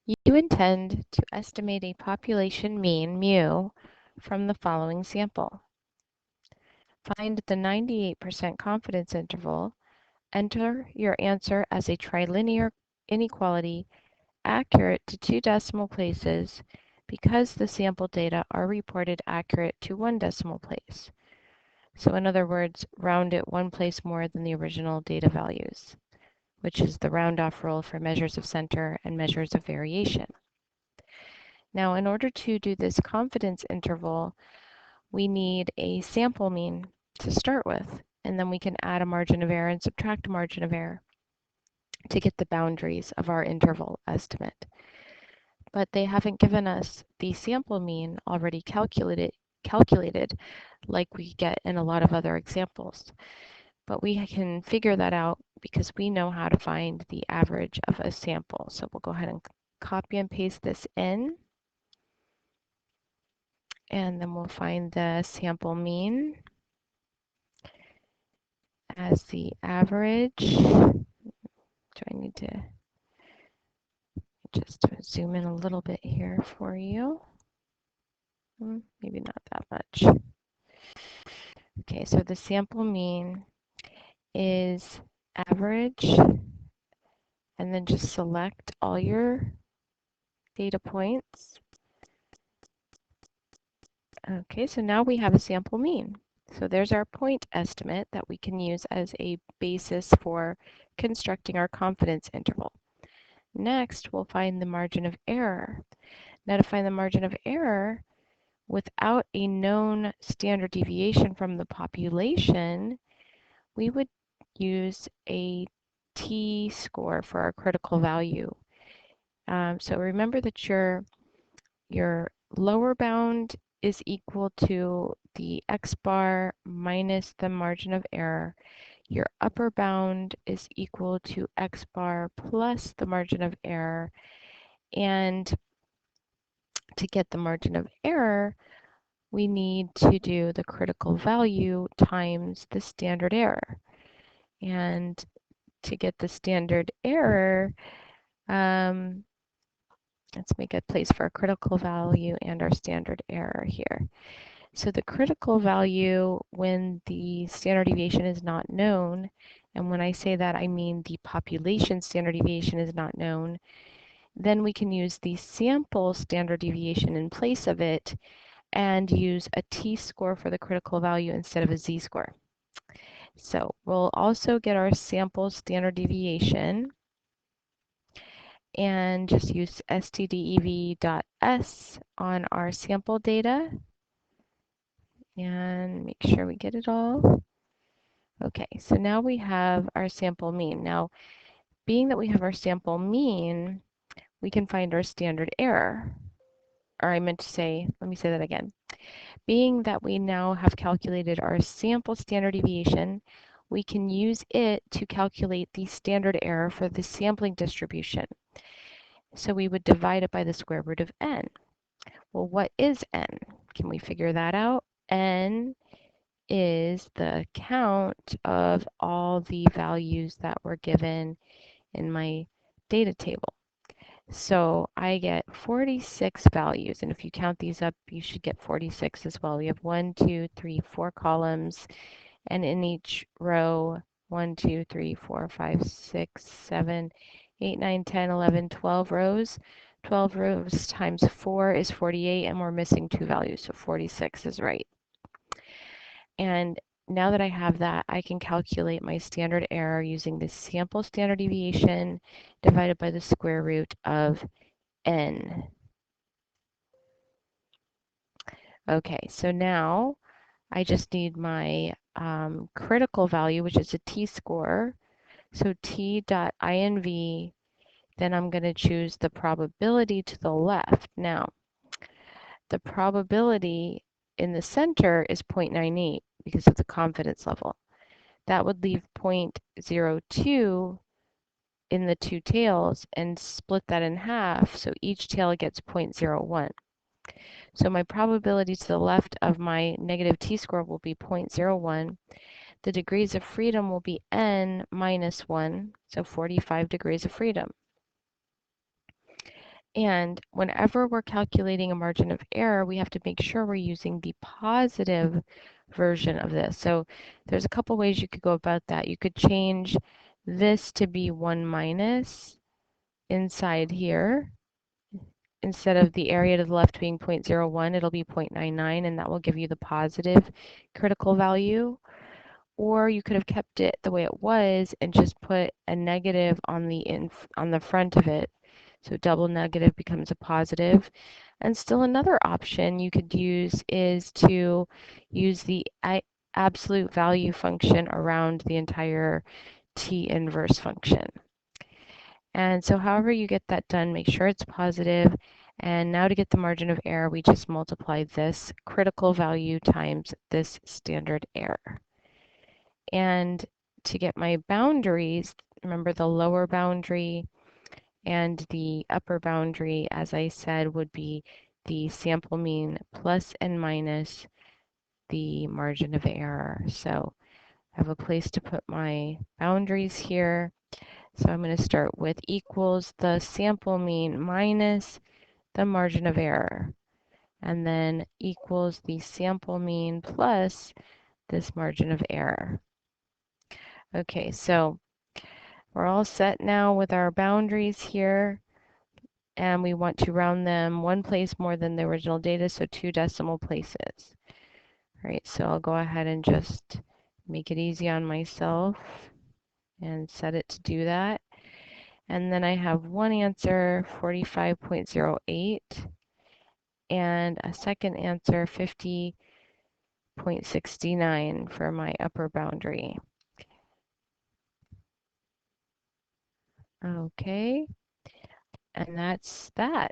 You intend to estimate a population mean, mu, from the following sample. Find the 98% confidence interval. Enter your answer as a trilinear inequality accurate to 2 decimal places because the sample data are reported accurate to 1 decimal place. So in other words, round it 1 place more than the original data values, which is the round-off rule for measures of center and measures of variation. Now, in order to do this confidence interval, we need a sample mean to start with, and then we can add a margin of error and subtract a margin of error to get the boundaries of our interval estimate. But they haven't given us the sample mean already calculated like we get in a lot of other examples. But we can figure that out because we know how to find the average of a sample. So we'll go ahead and copy and paste this in. And then we'll find the sample mean as the average. Do I need to just zoom in a little bit here for you? Maybe not that much. Okay, so the sample mean is average, and then just select all your data points. Okay, so now we have a sample mean. So there's our point estimate that we can use as a basis for constructing our confidence interval. Next, we'll find the margin of error. Now to find the margin of error, without a known standard deviation from the population, we would use a t-score for our critical value. So remember that your lower bound is equal to the x-bar minus the margin of error. Your upper bound is equal to x-bar plus the margin of error. And to get the margin of error, we need to do the critical value times the standard error. And to get the standard error, let's make a place for a critical value and our standard error here. So the critical value when the standard deviation is not known, and when I say that I mean the population standard deviation is not known, then we can use the sample standard deviation in place of it and use a t-score for the critical value instead of a z-score. So we'll also get our sample standard deviation and just use stdev.s on our sample data and make sure we get it all. Okay, so now we have our sample mean. Now, being that we have our sample mean, we can find our standard error. Or I meant to say, let me say that again. Being that we now have calculated our sample standard deviation, we can use it to calculate the standard error for the sampling distribution. So we would divide it by the square root of n. Well, what is n? Can we figure that out? N is the count of all the values that were given in my data table. So I get 46 values, and if you count these up, you should get 46 as well. We have 1, 2, 3, 4 columns, and in each row, 1, 2, 3, 4, 5, 6, 7, 8, 9, 10, 11, 12 rows. 12 rows times 4 is 48, and we're missing 2 values, so 46 is right. And now that I have that, I can calculate my standard error using the sample standard deviation divided by the square root of n. Okay, so now I just need my critical value, which is a t-score. So t.inv, then I'm going to choose the probability to the left. Now, the probability in the center is 0.98 because of the confidence level. That would leave 0.02 in the two tails and split that in half, so each tail gets 0.01. So my probability to the left of my negative t-score will be 0.01. The degrees of freedom will be n minus 1, so 45 degrees of freedom. And whenever we're calculating a margin of error, we have to make sure we're using the positive version of this. So there's a couple ways you could go about that. You could change this to be 1 minus inside here. Instead of the area to the left being 0.01, it'll be 0.99, and that will give you the positive critical value. Or you could have kept it the way it was and just put a negative on the front of it. So double negative becomes a positive. And still another option you could use is to use the absolute value function around the entire t inverse function. And so however you get that done, make sure it's positive. And now to get the margin of error, we just multiply this critical value times this standard error. And to get my boundaries, remember the lower boundary and the upper boundary, as I said, would be the sample mean plus and minus the margin of error. So I have a place to put my boundaries here. So I'm going to start with equals the sample mean minus the margin of error, and then equals the sample mean plus this margin of error. Okay, so we're all set now with our boundaries here, and we want to round them one place more than the original data, so 2 decimal places. All right, so I'll go ahead and just make it easy on myself and set it to do that. And then I have one answer, 45.08, and a second answer, 50.69 for my upper boundary. Okay, and that's that.